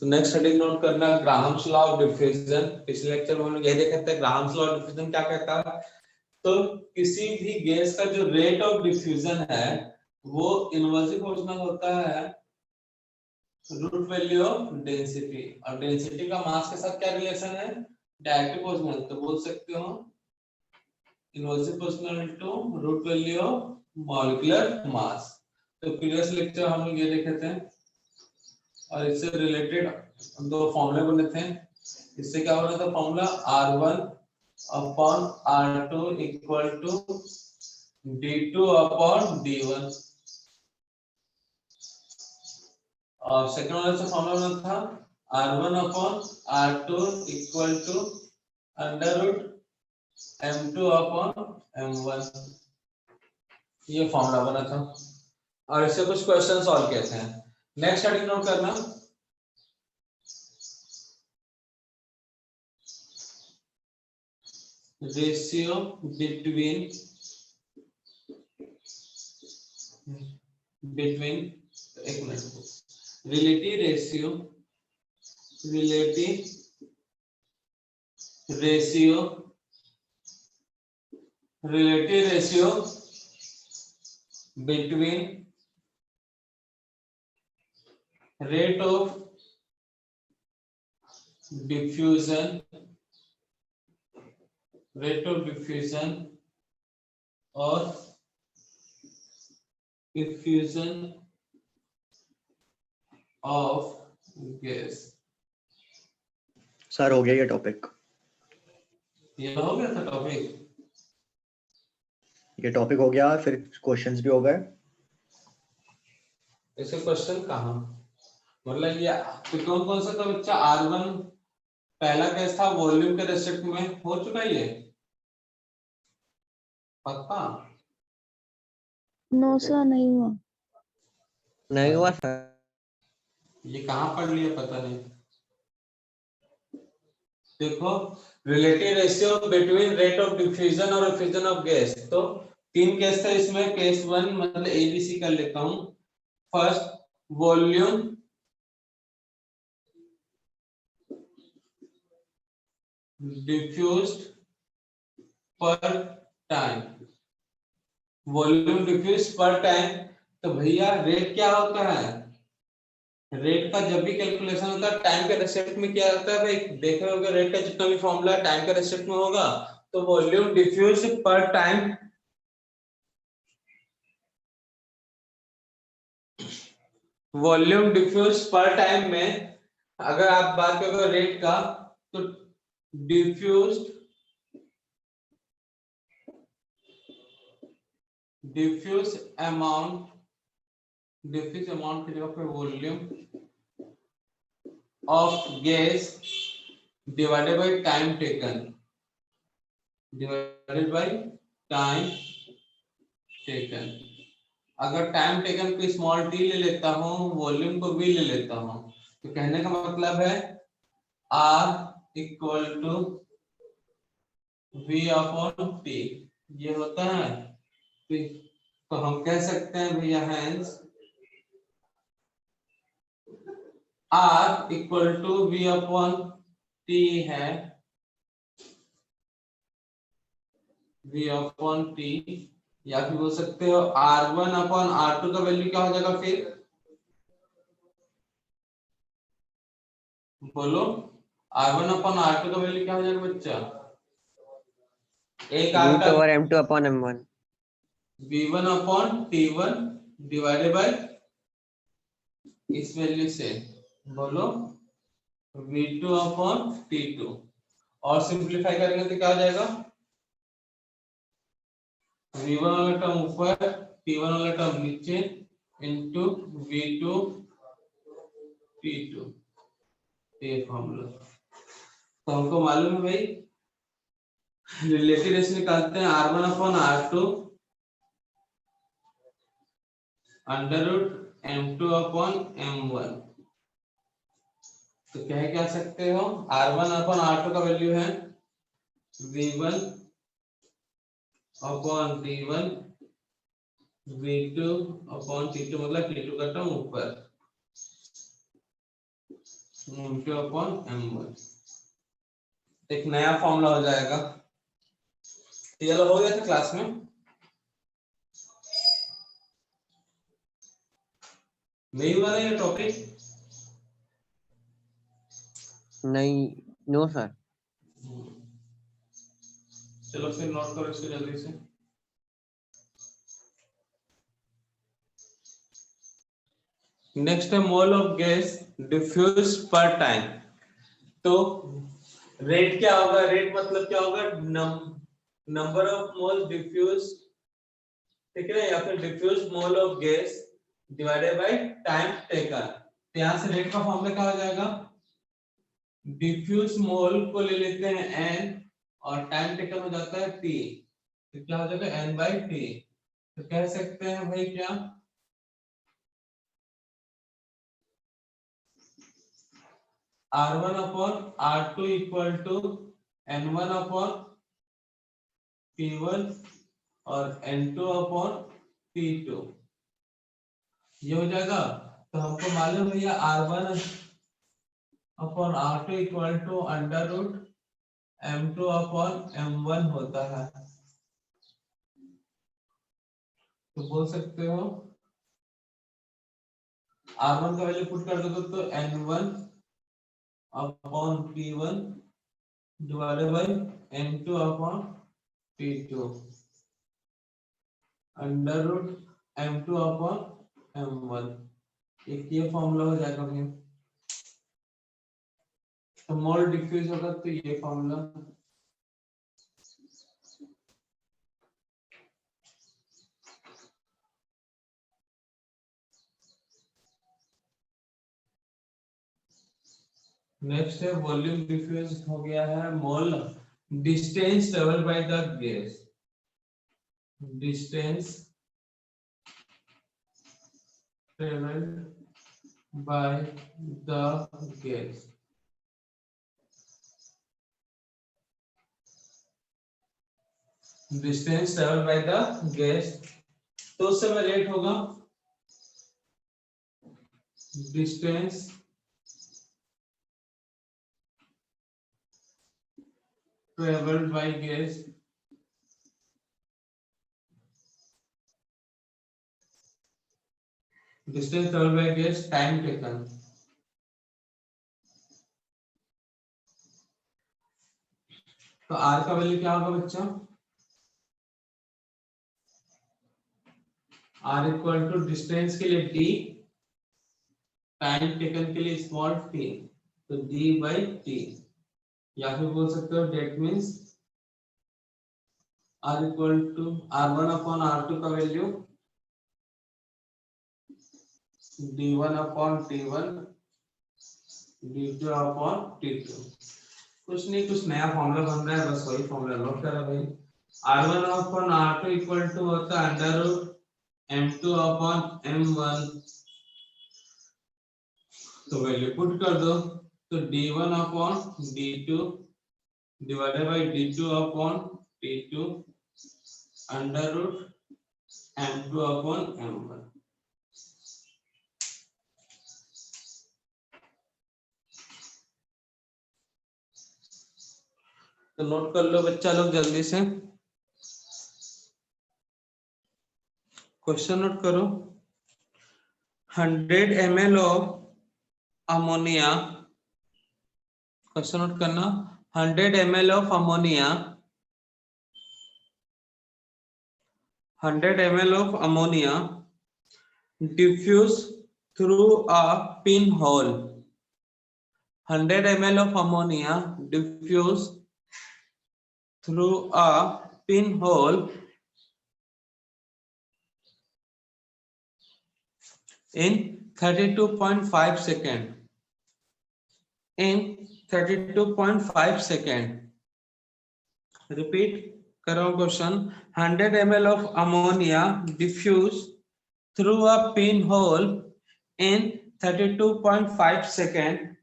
तो next heading note करना, Graham's law of diffusion. पिछले लेक्चर में हम लोग ये देखे थे ग्राहम्स लॉ ऑफ डिफ्यूजन क्या कहता है। तो किसी भी गैस का जो रेट ऑफ डिफ्यूजन है वो इनवर्सली प्रोपोर्शनल होता है रूट वैल्यू ऑफ डेंसिटी, और डेंसिटी का मास के साथ क्या रिलेशन है, डायरेक्टली प्रोपोर्शनल। तो बोल सकते हो inversely proportional to root value of molecular mass. तो प्रीवियस लेक्चर हम लोग ये देखे थे और इससे रिलेटेड दो फॉर्मूले बने थे। इससे क्या हो रहा था formula, R1 upon R2 equal to D2 upon D1, और सेकंड वाला से फॉर्मूला बना था R1 upon R2 equal to under root M2 upon M1, ये फॉर्मूला बना था और इससे कुछ क्वेश्चन सॉल्व किए थे। नेक्स्ट हेडिंग नोट करना, रेशियो बिटवीन एक minute, relative ratio between rate of diffusion और diffusion of gas। सर हो गया ये टॉपिक, ये हो गया था टॉपिक, ये टॉपिक हो गया, फिर क्वेश्चंस भी हो गए। ऐसे क्वेश्चन कहाँ, मतलब ये तो कौन कौन सा था बच्चा, R1 पहला केस था वॉल्यूम के रेस्पेक्ट में, हो चुका है ये पक्का? नो सर नहीं हुआ। नहीं हुआ सर। ये कहाँ पढ़ लिया पता नहीं। देखो relative ratio between rate of diffusion और डिफ्यूजन ऑफ गैस, तो तीन केस थे इसमें। केस वन मतलब ABC कर लेता हूँ। फर्स्ट, वॉल्यूम डिफ्यूज्ड पर टाइम, वॉल्यूम डिफ्यूज्ड पर टाइम। तो भैया रेट क्या होता है, रेट का जब भी कैलकुलेशन होता है टाइम के रेस्पेक्ट में क्या होता है भाई, देख रहे होगे रेट का जितना भी फॉर्मूला टाइम के रेस्पेक्ट में होगा। तो वॉल्यूम डिफ्यूज पर टाइम, वॉल्यूम डिफ्यूज पर टाइम में अगर आप बात करोगे रेट का, तो डिफ्यूज अमाउंट की जगह पे volume of gas divided by time taken, अगर टाइम टेकन को स्मॉल टी ले लेता हूँ, वॉल्यूम को V ले लेता हूँ, तो कहने का मतलब है R equal to V upon T, ये होता है। तो हम कह सकते हैं भैया hence R equal to V upon T है, V अपॉन T, या फिर बोल सकते हो R1 अपॉन R2 का वैल्यू क्या हो जाएगा फिर, बोलो R1 अपॉन R2 का वैल्यू क्या हो जाएगा बच्चा, एक root over M2 upon M1, V1 upon T1 divided by इस वैल्यू से, बोलो V2 अपॉन T2, और सिंप्लीफाई करेंगे तो क्या हो जाएगा, V1 वाला टर्म ऊपर T1 वाला टर्म नीचे इनटू V2 T2, ये फॉर्मूला। तो हमको मालूम है भाई रिलेटिव रेशियो निकालते हैं R1 upon R2 under root M2 upon M1। तो क्या सकते हो, R1 अपॉन R2 का वैल्यू है V1 upon T1, V2 upon T2, मतलब T2 का टर्म ऊपर, m2 अपॉन m1, एक नया फॉर्मूला हो जाएगा। ये हो गया था क्लास में, नहीं हुआ ना ये टॉपिक? नहीं, नो सर। चलो फिर नोट करो इसको जल्दी से। नेक्स्ट है मोल ऑफ गैस डिफ्यूज पर टाइम। तो रेट क्या होगा? रेट मतलब क्या होगा? नंबर ऑफ मोल डिफ्यूज, ठीक है, या फिर diffuse mole of gas divided by time taken. तो यहां से रेट का फॉर्मूला क्या हो जाएगा? डिफ्यूज मोल को ले लेते हैं n और टाइम टेकन हो जाता है t, तो क्या हो जाएगा n बाई t। तो कह सकते हैं भाई क्या, r1 upon r2 equal to n1 upon p1 और n2 अपॉन p2, ये हो जाएगा। तो हमको मालूम है भैया r1 upon r2 equal to under root m2 upon m1 होता है। तो बोल सकते हो r1 का वैल्यू पुट कर दो तो n1 upon p1 divided by n2 upon p2 under root m2 upon m1, एक ये फॉर्मूला हो जाएगा भैया। तो मोल डिफ्यूज होगा तो ये फॉर्मूला। नेक्स्ट है वॉल्यूम डिफ्यूज हो गया है mole distance travel by the gas, distance travelled by the gas, distance travel by the gas. तो उस समय रेट होगा distance travelled by gas distance travelled by gas time taken. तो r का वैल्यू क्या होगा बच्चा? r इक्वल टू डिस्टेंस के लिए d, टाइम टेकन के लिए स्मॉल t, तो d बाई t, या फिर बोल सकते हो that means r equal to r1 upon r2 का value d1 upon t1 d2 upon t2। कुछ नहीं, कुछ नया फॉर्मूला बन रहा है, बस वही फॉर्मूला नोट करा भाई। r1 upon r2 equal to होता है under root m2 upon m1, तो वैल्यू पुट कर दो तो d1 upon d2 divided by d2 upon t2 under root m2 upon m1। तो नोट कर लो बच्चा लोग जल्दी से, क्वेश्चन नोट करो। 100 ml of ammonia, question note करना, 100 ml of ammonia, 100 ml of ammonia diffuse through a pinhole, 100 ml of ammonia diffuse through a pinhole in 32.5 second, in 32.5 second। repeat करो question, 100 ml of ammonia diffuse through a pinhole in 32.5 second,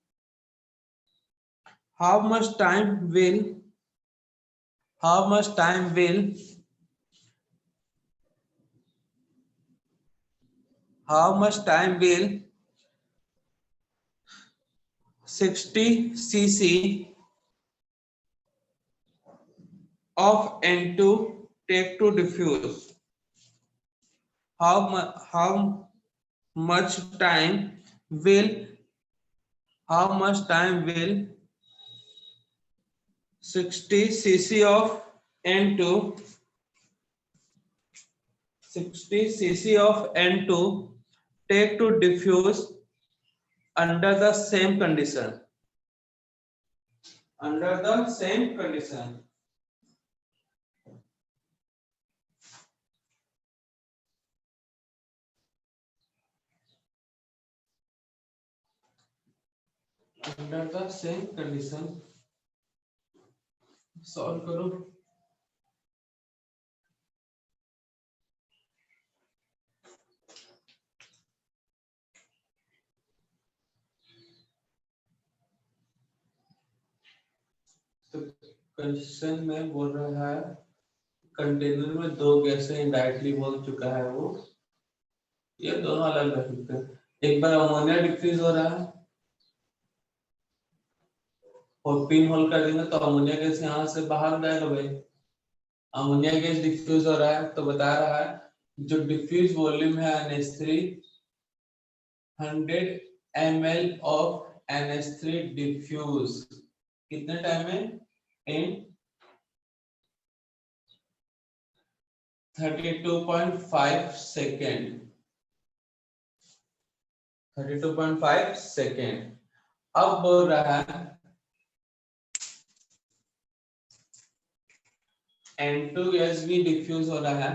how much time will 60 cc of N2 take to diffuse, how much time will 60 cc of N2 take to diffuse under the same condition? Under the same condition. Under the same condition. Solve करो. तो question में बोल रहा है container में दो गैसें indirectly बोल चुका है वो, ये दोनों अलग रख सकते हैं. एक बार अमोनिया डिफ्यूज हो रहा है और पिन होल कर देंगे तो अमोनिया गैस यहाँ से बाहर जाएगा भाई. अमोनिया गैस डिफ्यूज हो रहा है तो बता रहा है जो डिफ्यूज वॉल्यूम है NH3 100 ml of NH3 diffuse कितने टाइम में? In 32.5 second. 32.5 सेकेंड. अब बोल रहा है N2 गैस भी डिफ्यूज हो रहा है.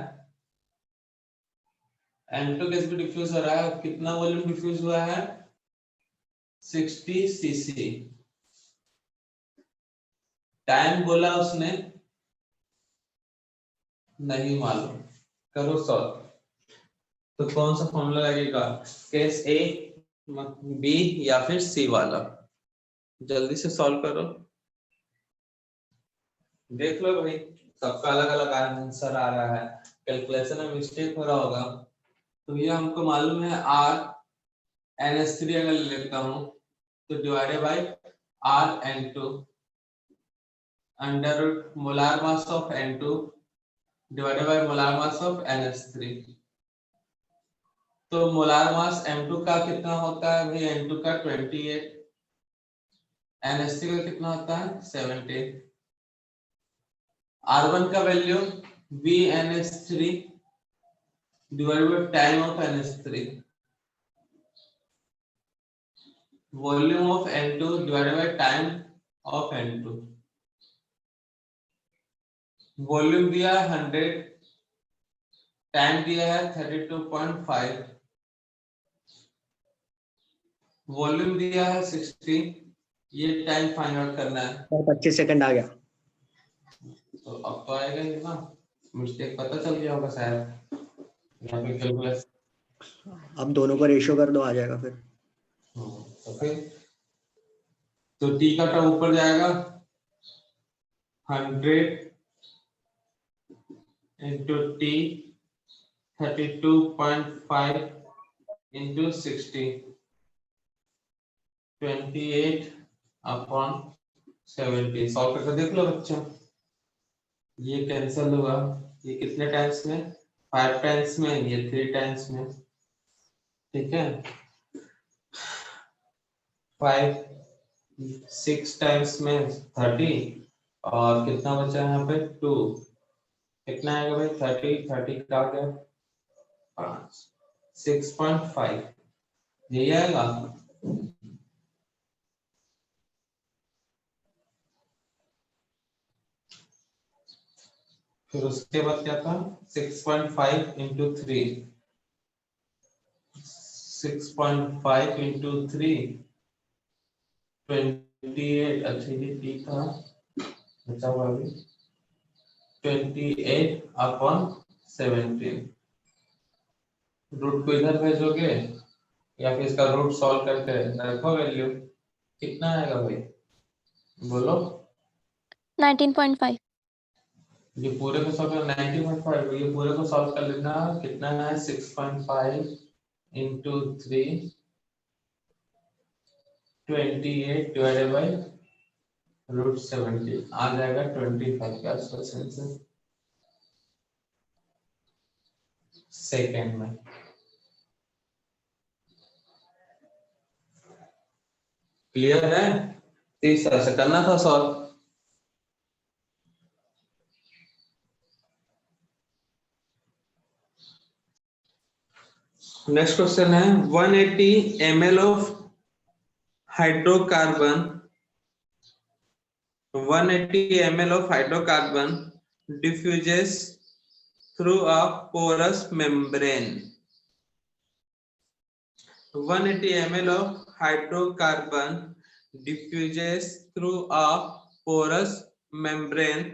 N2 गैस भी डिफ्यूज हो रहा है. कितना वॉल्यूम डिफ्यूज हुआ है? 60 cc. टाइम बोला उसने नहीं मालूम. करो सॉल्व. तो कौन सा फॉर्मूला लगेगा? केस ए, बी या फिर सी वाला? जल्दी से सॉल्व करो. देख लो भाई सबका अलग अलग आंसर आ रहा है. कैलकुलेशन में मिस्टेक हो रहा होगा. तो ये हमको मालूम है R NH3 अगर लेता हूं तो divided by R N2 under root molar mass of N2 divided by molar mass of NH3. तो मोलार मास M2 का कितना होता है भाई? N2 का 28, NH3 का कितना होता है? 70. R1 का value VNH3 divided by time of NH3, volume of N2 divided by time of N2. Volume दिया है 100, टाइम दिया है 32.5, वॉल्यूम दिया है 60. ये टाइम फाइंड आउट करना है. और 25 सेकंड आ गया. तो अब तो आएगा ही ना. मिस्टेक पता चल गया होगा शायद यहाँ पे कैलकुलेशन. अब दोनों को रेशियो कर दो, आ जाएगा फिर. ओके. तो t का टर्म ऊपर जाएगा 100 into t 32.5 into 60 28 upon 70. Solve करके देख लो बच्चों. ये कैंसिल हुआ. ये कितने टाइम्स में? 5 टाइम्स में. ये 3 टाइम्स में. ठीक है. 5 6 टाइम्स में 30 और कितना बचा है यहाँ पे? 2. कितना आएगा भाई? 30 का आ गया 5. 6.5 यही आएगा. फिर उसके बाद क्या था? 6.5 into 3. 6.5 into 3 28. अच्छा ये t था बचा हुआ अभी 28 upon 17. रूट को इधर भेजोगे या फिर इसका रूट सॉल्व करके रखो वैल्यू. कितना आएगा भाई? बोलो. 19.5. ये पूरे को सॉल्व कर 19.5. ये पूरे को सॉल्व कर लेना. कितना है? 6.5 into 3 28 डिवाइडेड बाय √70 आ जाएगा 25 के आसपास आंसर सेकेंड में। क्लियर है? तीसरा से करना था सॉल्व। नेक्स्ट क्वेश्चन है 180 ml of hydrocarbon 180 ml of hydrocarbon diffuses through a porous membrane. 180 ml of hydrocarbon diffuses through a porous membrane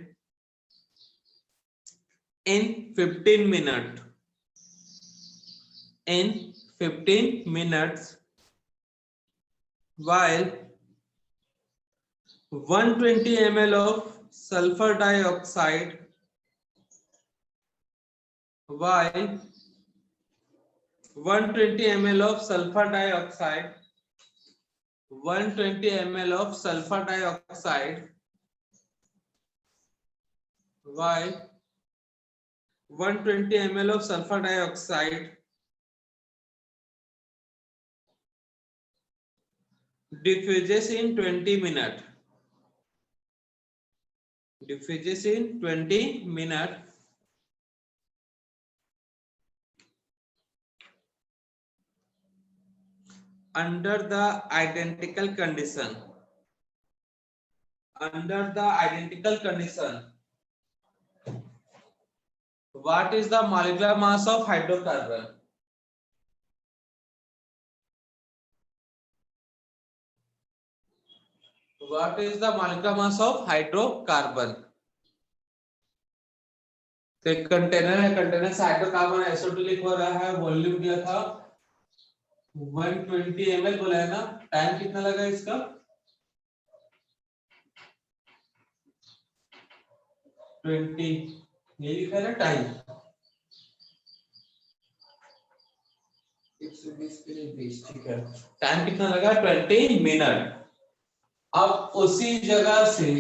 in 15 minutes. In 15 minutes, while 120 ml of sulfur dioxide while 120 ml of sulfur dioxide 120 ml of sulfur dioxide while 120 ml of sulfur dioxide diffuses in 20 minutes. Diffuses in 20 minutes. Under the identical condition. Under the identical condition. What is the molecular mass of hydrocarbon? What is the molecular mass of hydrocarbon? तो एक container है, container से hydrocarbon SO2 लिखवा रहा है, volume दिया था 120 ml बोला है ना, टाइम कितना लगा इसका? 20 ये लिखा है ना टाइम 120 के लिए 20 ठीक है। टाइम कितना लगा? 20 मिनट। अब उसी जगह से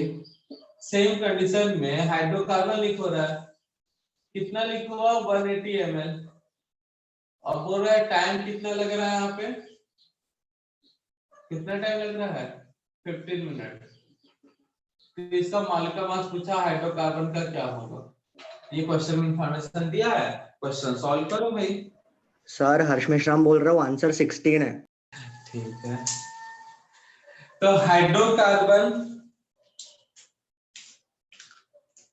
सेम कंडीशन में हाइड्रोकार्बन लिखो रहा है, कितना लिखो 180 ml। अब बोल रहा है टाइम कितना लग रहा है, यहाँ पे कितना टाइम लग रहा है 15 मिनट। तो इसका मॉलिक्यूलर मास पूछा, हाइड्रोकार्बन का क्या होगा? ये क्वेश्चन में इंफॉर्मेशन दिया है, क्वेश्चन सॉल्व करो भाई। सर हर्ष मिश्राम बोल रहा हूँ आंसर 16 है। ठीक है, तो हाइड्रोकार्बन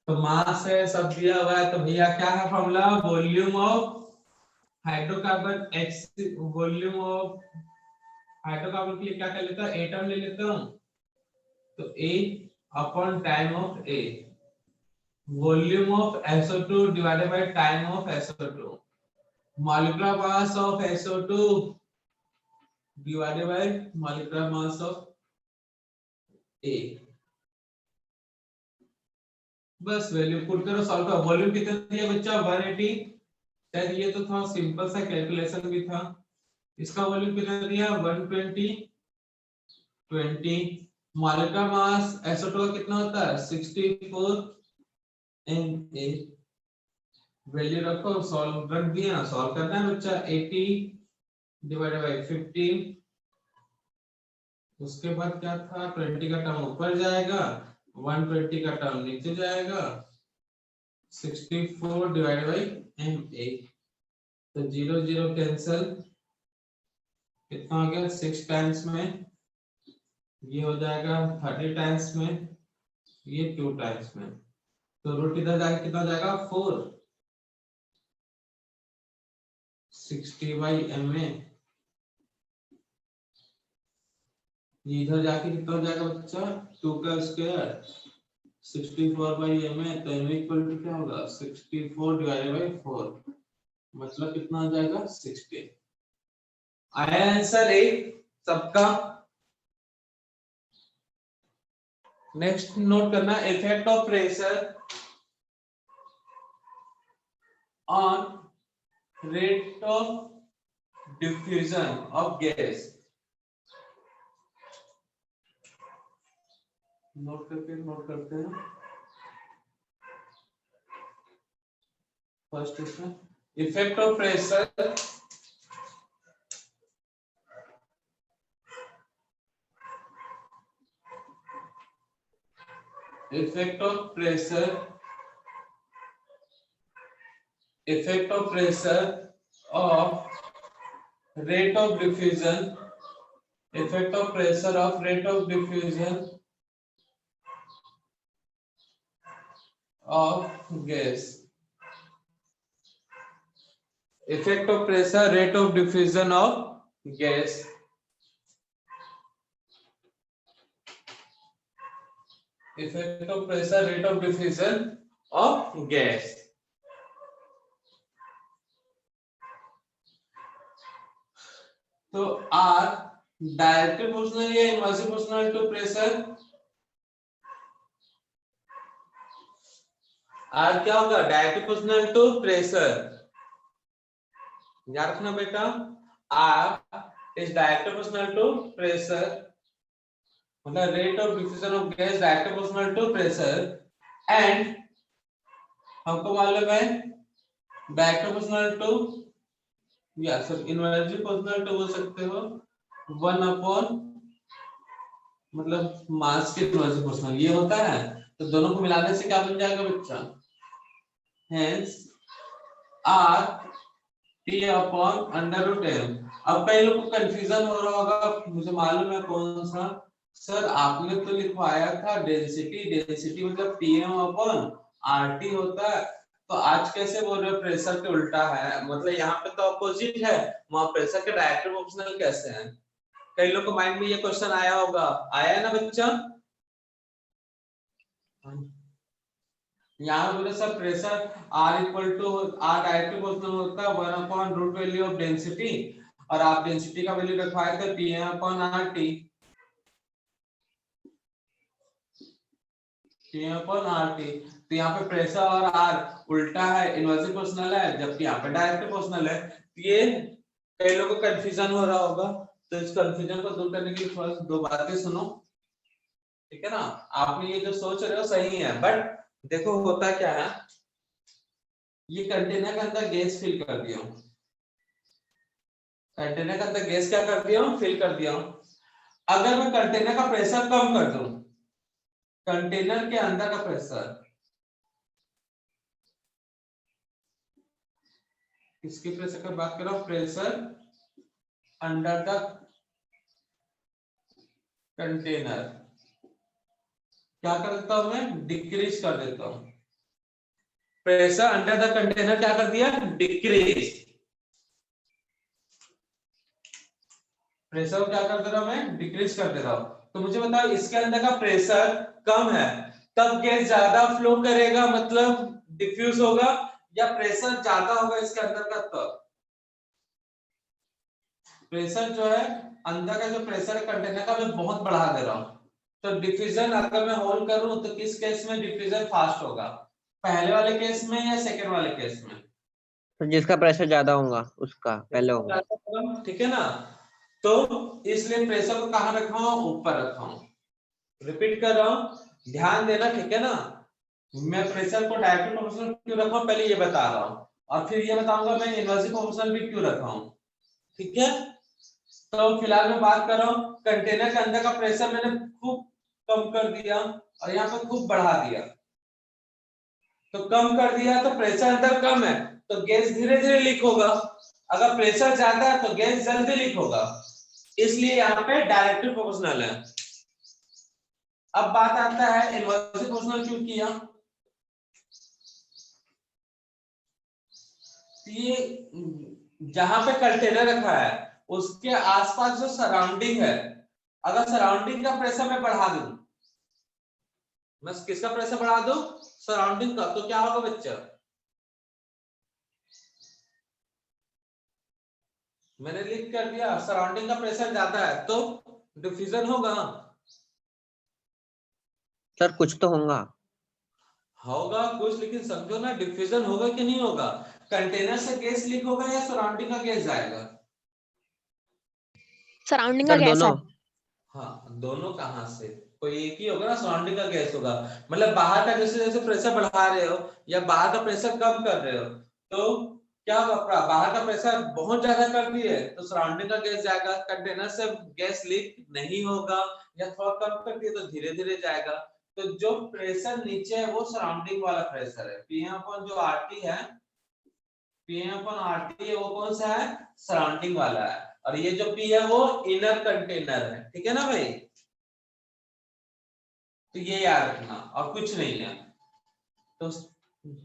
तो मास है, सब दिया हुआ है, तो भैया क्या है formula? Volume of hydrocarbon x, volume of hydrocarbon के लिए क्या कर लेता हूं, एटम ले लेता हूं, तो A upon time of A, volume of SO2 divided by time of SO2, molecular mass of SO2 divided by molecular mass of A। बस वैल्यू पुट करो, सॉल्व करो। वॉल्यूम कितना दिया बच्चा? 180। शायद ये तो था सिंपल सा कैलकुलेशन भी था। इसका वॉल्यूम कितना दिया? 120 20। मॉलिक्यूलर मास SO2 का कितना होता है? 64 MA। वैल्यू रखो, सॉल्व रख दिया, सॉल्व करना है बच्चा। 80 डिवाइडेड बाय 15, उसके बाद क्या था? 20 का टर्म ऊपर जाएगा, 120 का टर्म नीचे जाएगा, 64 डिवाइडेड बाय MA, तो 0 0 कैंसिल, कितना हो गया? 6 टाइम्स में, ये हो जाएगा 30 टाइम्स में, ये 2 टाइम्स में, तो रूट इधर जाके कितना हो जाएगा? 4। 60 बाई MA, इधर जाके कितना हो जाएगा बच्चा? 2 का स्क्वायर 64 बाई MA, तो MA इक्वल टू क्या होगा? 64 डिवाइडेड बाई 4, मतलब कितना हो जाएगा? 60। आया आंसर ए सबका। नेक्स्ट नोट करना, effect of pressure on rate of diffusion of gas. Note करते हैं। फर्स्ट इसमें effect of pressure effect of pressure of rate of diffusion effect of pressure of rate of diffusion of gas effect of pressure rate of diffusion of gas effect of pressure rate of diffusion of gas तो R directly proportional या inversely proportional to pressure R क्या होगा directly proportional to pressure याद रखना बेटा R is directly proportional to pressure मतलब rate of diffusion of gas directly proportional to pressure and हमको मालूम है directly proportional to या सर इनवर्सली प्रोपोर्शनल टू बोल सकते हो 1 अपॉन मतलब मास के इनवर्सली प्रोपोर्शनल ये होता है तो दोनों को मिलाने से क्या बन जाएगा बच्चा hence R T upon under root m अब कई लोग को कंफ्यूजन हो रहा होगा मुझे मालूम है कौन सा सर आपने तो लिखवाया था डेंसिटी मतलब Tm अपॉन RT होता है तो आज कैसे बोल रहे हो प्रेशर के उल्टा है मतलब यहाँ पे तो अपोजिट है वहां प्रेशर के डायरेक्टली प्रोपोर्शनल कैसे है कई लोग को माइंड में ये क्वेश्चन आया होगा आया है ना बच्चा यहाँ बोले sir pressure R equal to R directly proportional होता है 1 upon root value of density और आप डेंसिटी का वैल्यू रखवाए थे Pm upon RT Pm upon RT तो यहाँ पे प्रेशर और R उल्टा है इनवर्सली प्रोपोर्शनल है जबकि यहाँ पे डायरेक्टली प्रोपोर्शनल है ये कई लोगों को कंफ्यूजन हो रहा होगा तो इस कंफ्यूजन को दूर करने के लिए थोड़ा दो बातें सुनो ठीक है ना आपने ये जो सोच रहे हो सही है बट देखो होता क्या है ये कंटेनर के अंदर गैस फिल कर दिया हूं कंटेनर के अंदर गैस क्या कर दिया हूं फिल कर दिया हूं अगर मैं कंटेनर का प्रेशर कम कर दूं कंटेनर के अंदर का प्रेशर किसके प्रेशर की बात कर रहा हूं प्रेशर अंडर द कंटेनर क्या कर देता हूं मैं डिक्रीज कर देता हूं प्रेशर अंडर द कंटेनर क्या कर दिया डिक्रीज प्रेशर क्या कर दे रहा हूं मैं डिक्रीज कर दे रहा हूं तो मुझे बताओ इसके अंदर का प्रेशर कम है तब गैस ज्यादा फ्लो करेगा मतलब डिफ्यूज होगा या प्रेशर ज्यादा होगा इसके अंदर का तब प्रेशर जो है अंदर का जो प्रेशर है कंटेनर का मैं बहुत बढ़ा दे रहा हूं तो डिफ्यूजन अगर मैं होल्ड करूं तो किस केस में डिफ्यूजन फास्ट होगा पहले वाले केस में या सेकंड वाले केस में तो जिसका प्रेशर ज्यादा होगा उसका पहले होगा ठीक है ना तो इसलिए प्रेशर को कहां रखा हूं ऊपर रखा हूं रिपीट कर रहा हूं ध्यान देना ठीक है ना मैं प्रेशर को डायरेक्टली प्रोपोर्शनल क्यों रखा हूं पहले ये बता रहा हूं और फिर ये बताऊंगा मैं इनवर्सली प्रोपोर्शनल भी क्यों रखा हूं ठीक है तो फिलहाल मैं बात कर रहा हूं कंटेनर के अंदर का प्रेशर मैंने खूब कम कर दिया और यहाँ पे खूब बढ़ा दिया तो कम कर दिया तो प्रेशर अंदर कम है तो गैस धीरे धीरे लीक होगा अगर प्रेशर ज्यादा है तो गैस जल्दी लीक होगा इसलिए यहाँ पे डायरेक्टली प्रोपोर्शनल है अब बात आता है इनवर्सली प्रोपोर्शनल क्यों किया ये जहां पे कंटेनर रखा है उसके आसपास जो सराउंडिंग है अगर सराउंडिंग का प्रेशर मैं बढ़ा दूं मैं किसका प्रेशर बढ़ा दूं सराउंडिंग का तो क्या होगा बच्चा मैंने लिख कर दिया सराउंडिंग का प्रेशर ज्यादा है तो डिफ्यूजन होगा सर कुछ तो होगा कुछ लेकिन समझो ना डिफ्यूजन होगा कि नहीं होगा कंटेनर से गैस लीक होगा या सराउंडिंग का गैस जाएगा सराउंडिंग का सर गैस दोनों हाँ दोनों कहां से कोई एक ही होगा ना, सराउंडिंग का गैस होगा। मतलब बाहर का जैसे जैसे प्रेशर बढ़ा रहे हो या बाहर का प्रेशर कम कर रहे हो, तो क्या होगा, बाहर का प्रेशर बहुत ज्यादा कर दिए तो सराउंडिंग का गैस जाएगा, कंटेनर से गैस लीक नहीं होगा, या थोड़ा कम कर दिए तो धीरे धीरे जाएगा। तो जो प्रेशर नीचे है वो सराउंडिंग वाला प्रेशर है। पी अपॉन जो आरटी है, पी अपॉन आरटी है वो कौन सा है, सराउंडिंग वाला है। और ये जो पी है वो इनर कंटेनर है, ठीक है ना भाई। तो ये याद रखना और कुछ नहीं है, तो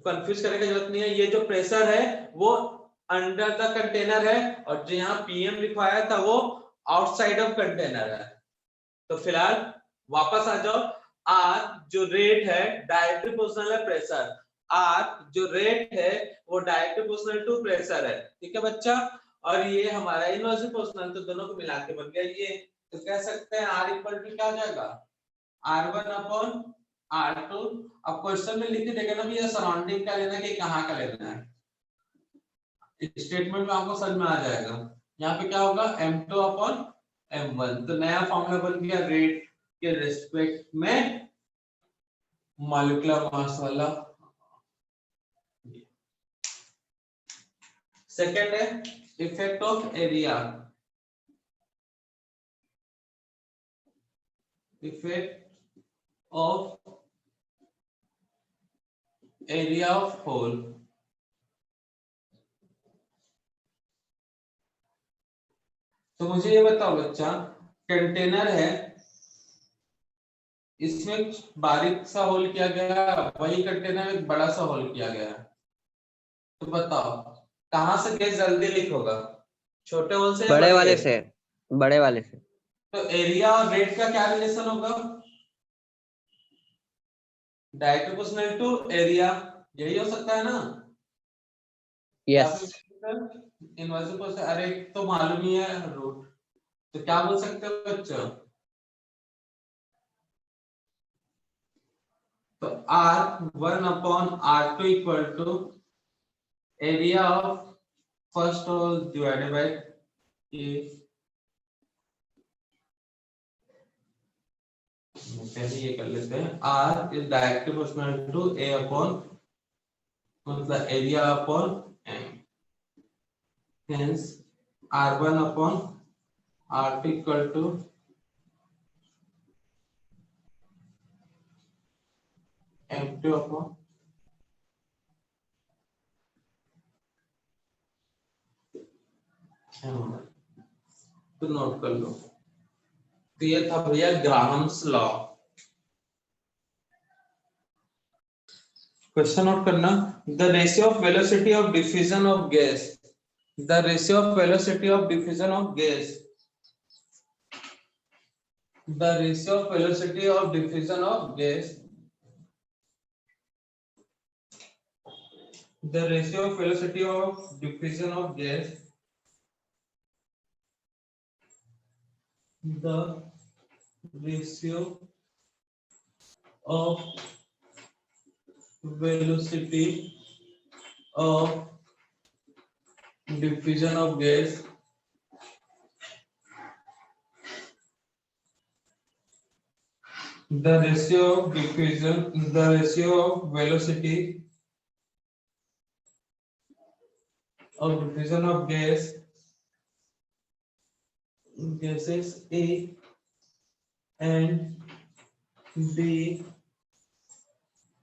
कंफ्यूज करने की जरूरत नहीं है। ये जो प्रेशर है वो अंडर द कंटेनर है, और जो यहाँ पीएम लिखवाया था वो आउटसाइड ऑफ कंटेनर है। तो फिलहाल वापस आ जाओ। आर जो रेट है डायरेक्टली प्रोपोर्शनल है प्रेशर, आर जो रेट है वो डायरेक्टली प्रोपोर्शनल टू प्रेशर है, ठीक है बच्चा। और ये हमारा इनवर्सली प्रोपोर्शनल, तो दोनों को मिला के बन गया ये। तो कह सकते हैं आर इक्वल टू क्या हो जाएगा, R1 अपॉन R2। अब क्वेश्चन में लिख के देगा ना भैया सराउंडिंग का लेना है कि कहाँ का लेना है, स्टेटमेंट में आपको समझ में आ जाएगा। यहाँ पे क्या होगा, M2 अपॉन M1। तो नया फॉर्मूला बन गया रेट के रिस्पेक्ट में मॉलिक्यूलर मास वाला। सेकंड है effect of area, effect of area of hole. तो मुझे ये बताओ बच्चा, कंटेनर है, इसमें बारीक सा होल किया गया है, वही कंटेनर में एक बड़ा सा होल किया गया है। तो बताओ कहां से गैस जल्दी लीक होगा, छोटे होल से या बड़े वाले वाले से, बड़े वाले से। तो एरिया और रेट का क्या रिलेशन होगा, डायरेक्ट प्रोपोर्शनल टू एरिया, यही हो सकता है ना। यस। इनवर्स प्रोपोर्शनल, अरे तो मालूम ही है रूट। तो क्या बोल सकते हो बच्चों, तो R1 upon R2 equal to area of first whole divided by A. पहले ये कर लेते हैं, R is directly proportional to A upon मतलब area upon M, hence R1 upon R2 equal to M2 upon M1। तो note कर लो, तो ये था भैया ग्राहम्स लॉ। क्वेश्चन नोट करना, the ratio of velocity of diffusion of gas, the ratio of velocity of diffusion of gas, the ratio of velocity of diffusion of gas, the ratio of velocity of diffusion of gas, the ratio of velocity of diffusion of gas, the ratio of diffusion, the ratio of velocity of diffusion of gases A and B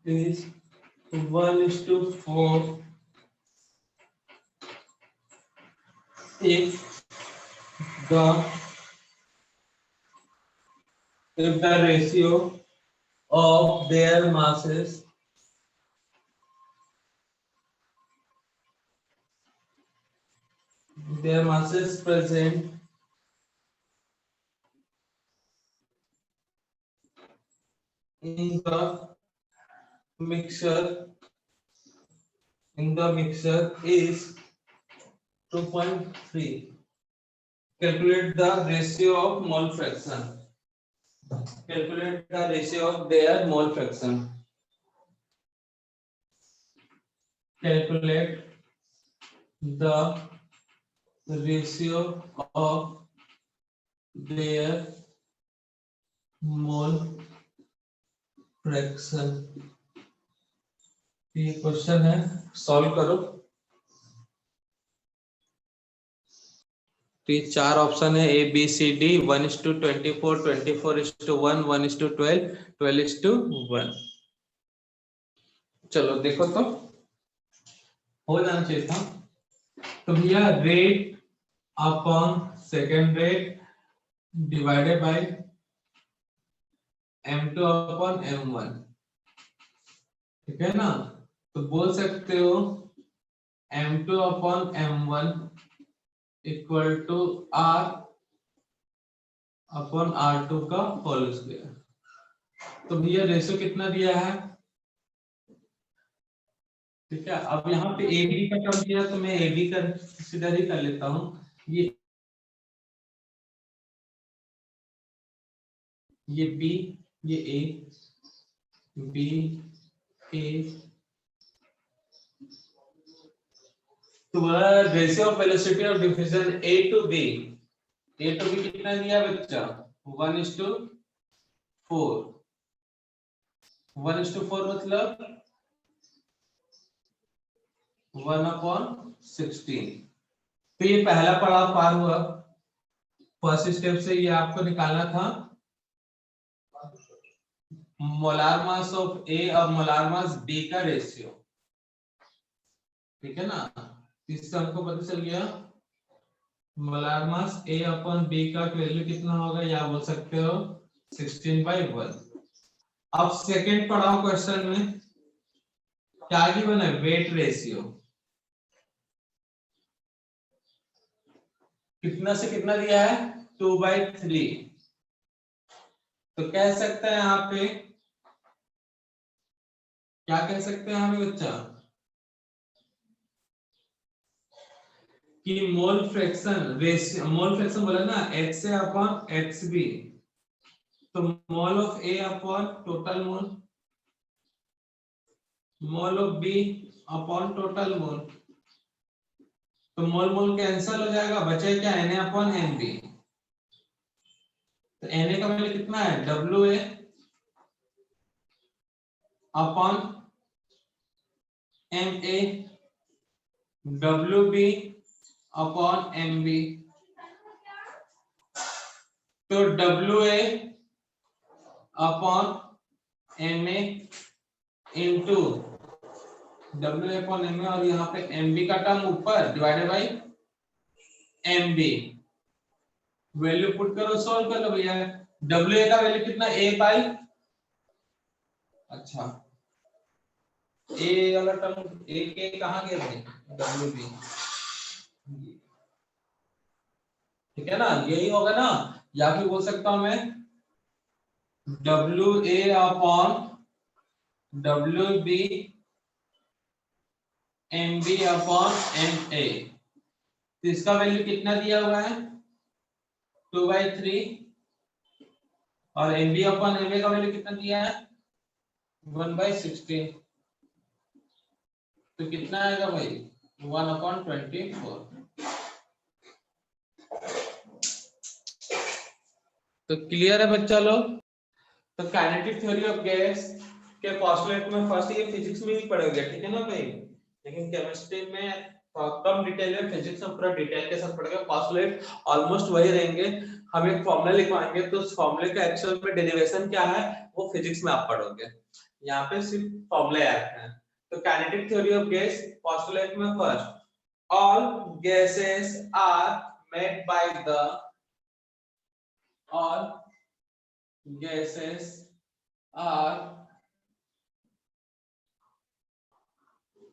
is 1:4 if the ratio of their masses present in the mixture is 2.3. Calculate the ratio of mole fraction. Calculate the ratio of their mole fraction. Calculate the ratio of their mole fraction. ये question है, solve करो। तो ये 4 option है A B C D, 1:24, 24:1, 1:12, 12:1। चलो देखो तो हो जाना चाहिए था। तो भैया rate upon second rate divided by m2 upon m1, ठीक है ना। तो बोल सकते हो m2 upon m1 equal to r upon r2 का होल स्क्वायर। तो भैया रेशियो कितना दिया है, ठीक है। अब यहाँ पे ए बी का टर्म दिया तो मैं ए बी का कंसीडर ही कर लेता हूँ। ये बी, ये ए, बी ए, तो ratio of velocity of diffusion A to B, A to B कितना दिया बच्चा, 1:4। 1:4 मतलब 1/16। तो ये पहला पड़ाव पार हुआ। फर्स्ट स्टेप से ये आपको निकालना था मोलार मास ऑफ ए और मोलार मास बी का रेशियो, ठीक है ना। इससे हमको पता चल गया मोलार मास ए अपॉन बी का वैल्यू कितना होगा, या बोल सकते हो 16/1। अब सेकेंड पढ़ाओ क्वेश्चन में क्या गिवन है, वेट रेशियो। कितना से कितना दिया है, 2/3। तो कह सकते हैं यहाँ पे, क्या कह सकते हैं यहाँ पे बच्चा, कि mole fraction ratio, mole fraction बोला ना X A upon X B, तो mole of A upon total mole, mole of B upon total mole. तो मोल मोल कैंसिल हो जाएगा, बचे क्या, Na अपॉन Nb। तो Na का वैल्यू कितना है, Wa upon Ma, Wb upon Mb। तो Wa upon Ma into W upon M और यहाँ पे MB का टर्म ऊपर divided by MB। Value put करो, सॉल्व कर लो भैया। WA का वैल्यू कितना, A बाई, अच्छा A वाला टर्म A के कहाँ गए थे, WB, ठीक है ना, यही होगा ना। या फिर बोल सकता हूं मैं WA upon WB MB upon MA। तो इसका वैल्यू कितना दिया हुआ है, 2/3, और MB अपॉन MA का वैल्यू कितना दिया है, 1/16। तो कितना आएगा भाई, 1/24। तो क्लियर है बच्चा लोग। तो काइनेटिक थ्योरी ऑफ गैस के पोस्टुलेट में फर्स्ट ये फिजिक्स में ही पढ़ोगे, ठीक है ना भाई, लेकिन केमिस्ट्री में कम डिटेल में, फिजिक्स में पूरा डिटेल के साथ पढ़ोगे। पोस्टुलेट ऑलमोस्ट वही रहेंगे। हम एक फॉर्मूला लिखवाएंगे तो उस फॉर्मूले का एक्चुअल में डेरिवेशन क्या है वो फिजिक्स में आप पढ़ोगे, यहाँ पे सिर्फ फॉर्मूले आते हैं। तो kinetic theory of gas postulate में first, all gases are made by the, all gases are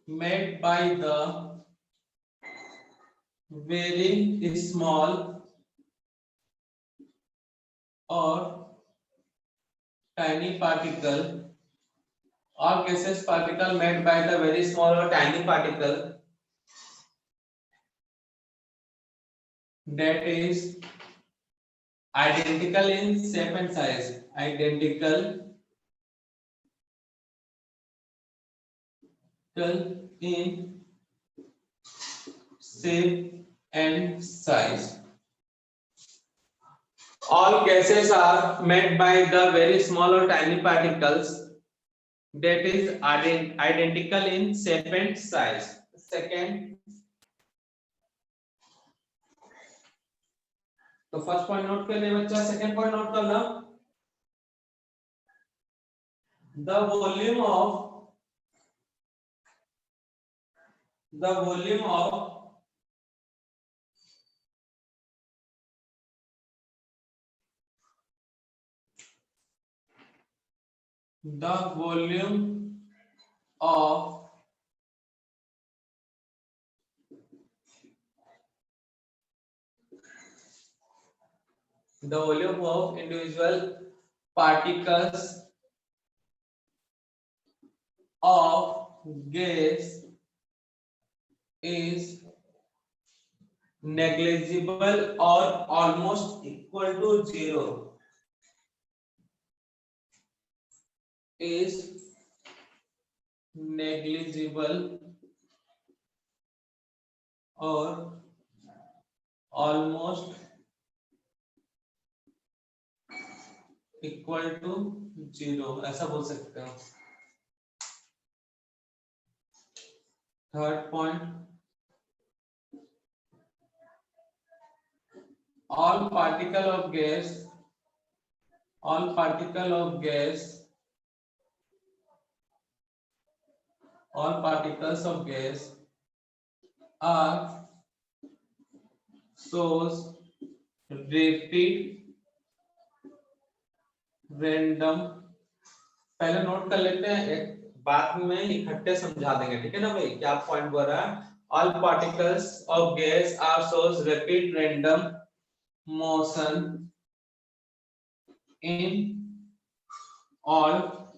made by the very small or tiny particle, all gases particle made by the very small or tiny particle that is identical in shape and size, identical in shape and size, all gases are made by the very small or tiny particles that is identical in shape and size. Second, तो first point note कर ले बच्चा, second point note कर लो। The volume of the volume of the volume of individual particles of gas is negligible or almost equal to zero. Is negligible or almost equal to zero, ऐसा बोल सकते हो। Third point, all particles of gas are shows rapid random. पहले नोट कर लेते हैं, एक बात में इकट्ठे समझा देंगे, ठीक है ना भाई। क्या पॉइंट बोल रहा है? All particles of gas are shows rapid random motion in all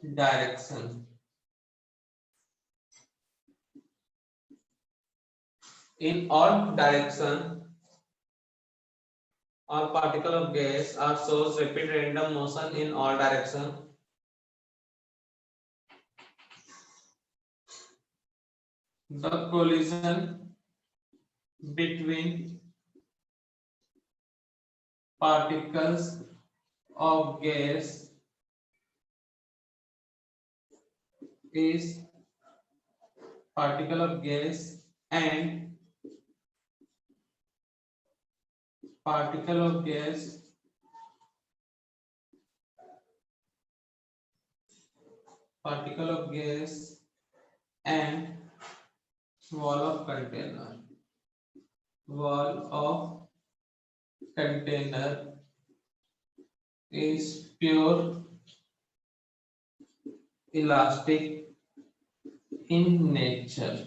direction. In all direction, all particles of gas are shows rapid random motion in all direction. The collision between particles of gas is particle of gas and particle of gas and wall of container is pure elastic in nature।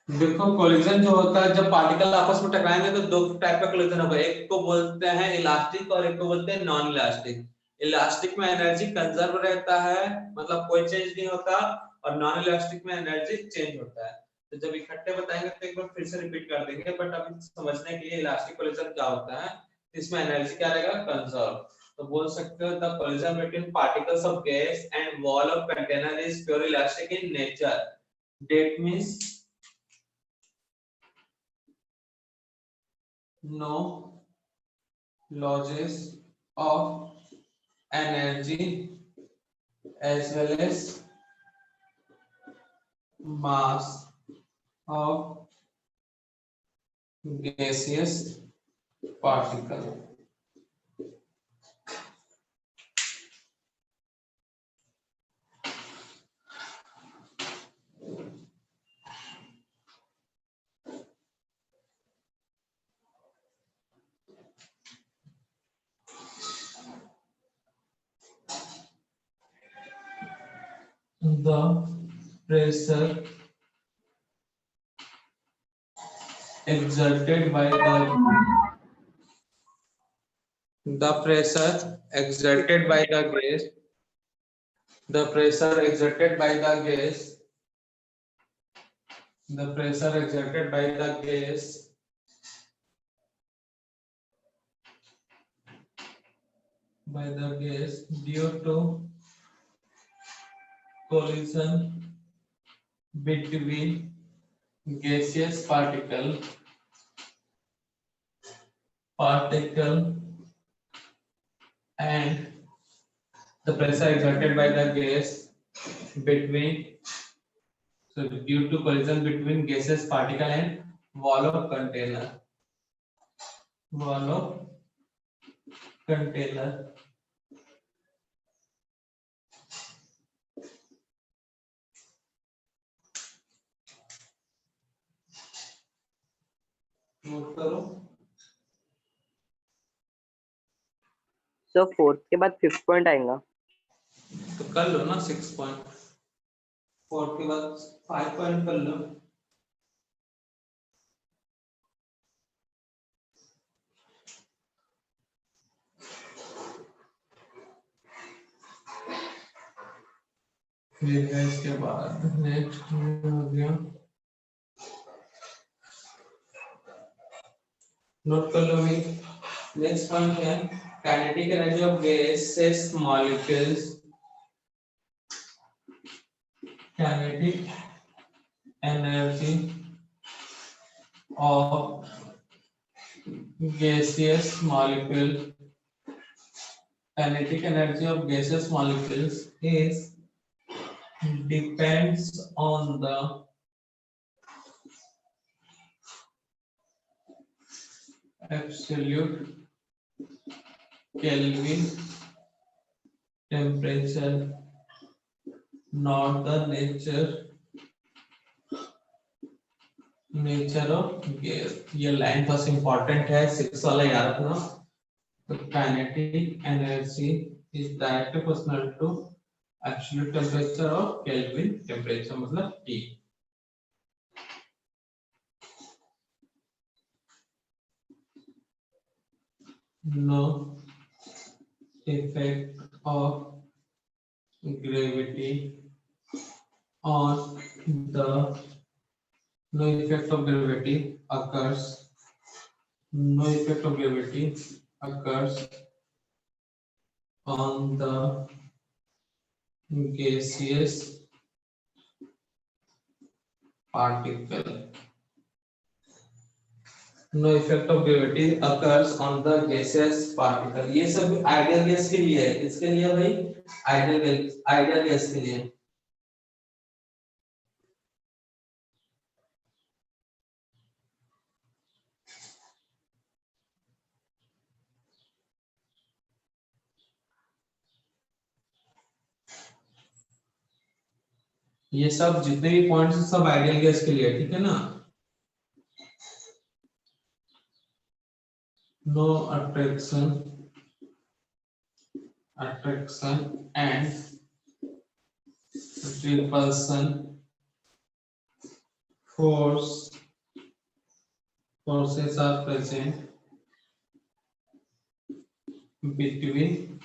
देखो collision जो होता है, जब particle आपस में टकराएंगे तो दो type का कोलिजन होगा, एक को बोलते हैं इलास्टिक और एक को बोलते हैं नॉन इलास्टिक। इलास्टिक में एनर्जी कंजर्व रहता है, मतलब कोई चेंज नहीं होता, और नॉन इलास्टिक में एनर्जी चेंज होता है। तो जब इकट्ठे बताएंगे तो एक बार फिर से रिपीट कर देंगे, बट अभी समझने के लिए इलास्टिक कोलिजन क्या होता है, इसमें एनर्जी क्या रहेगा? कंजर्व। तो बोल सकते हो the collision between particles of gas and wall of container is pure elastic in nature. That means no losses of energy as well as mass of gaseous particle। The pressure exerted by the gas due to collision between gaseous particle the pressure exerted by the gas between, so due to collision between gaseous particle and wall of container. Wall of container. Note करो। Sir fourth के बाद fifth point आएगा। तो कर लो ना 6 point, 4 के बाद 5 point कर लो। फिर है इसके बाद नेक्स्ट हो गया, नोट कर लो भाई। नेक्स्ट पॉइंट है kinetic energy of gases molecules. Kinetic energy of gaseous molecule, kinetic energy of gaseous molecules is depends on the absolute Kelvin temperature, not the nature of gas. ये line first important है, 6 वाला याद रखना। तो kinetic energy is directly proportional to absolute temperature of Kelvin temperature, मतलब T। No effect of gravity on the no effect of gravity occurs, no effect of gravity occurs on the gaseous particle, no effect of gravity occurs on the gaseous particle। ये सब ideal gas के लिए है, किसके लिए भाई? Ideal gas के लिए। ये सब जितने भी पॉइंट्स सब आइडियल गैस के लिए, ठीक है ना? No attraction and repulsion forces are present between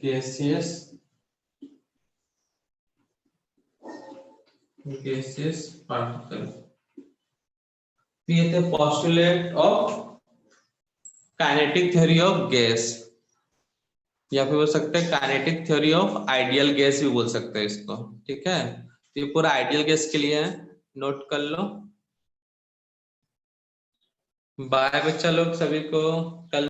gaseous particle। ये थे postulate of kinetic theory of gas, या फिर बोल सकते हैं kinetic theory of ideal gas भी बोल सकते हैं इसको, ठीक है? तो ये पूरा आइडियल गैस के लिए है, नोट कर लो। बाय बच्चा लोग सभी को, कल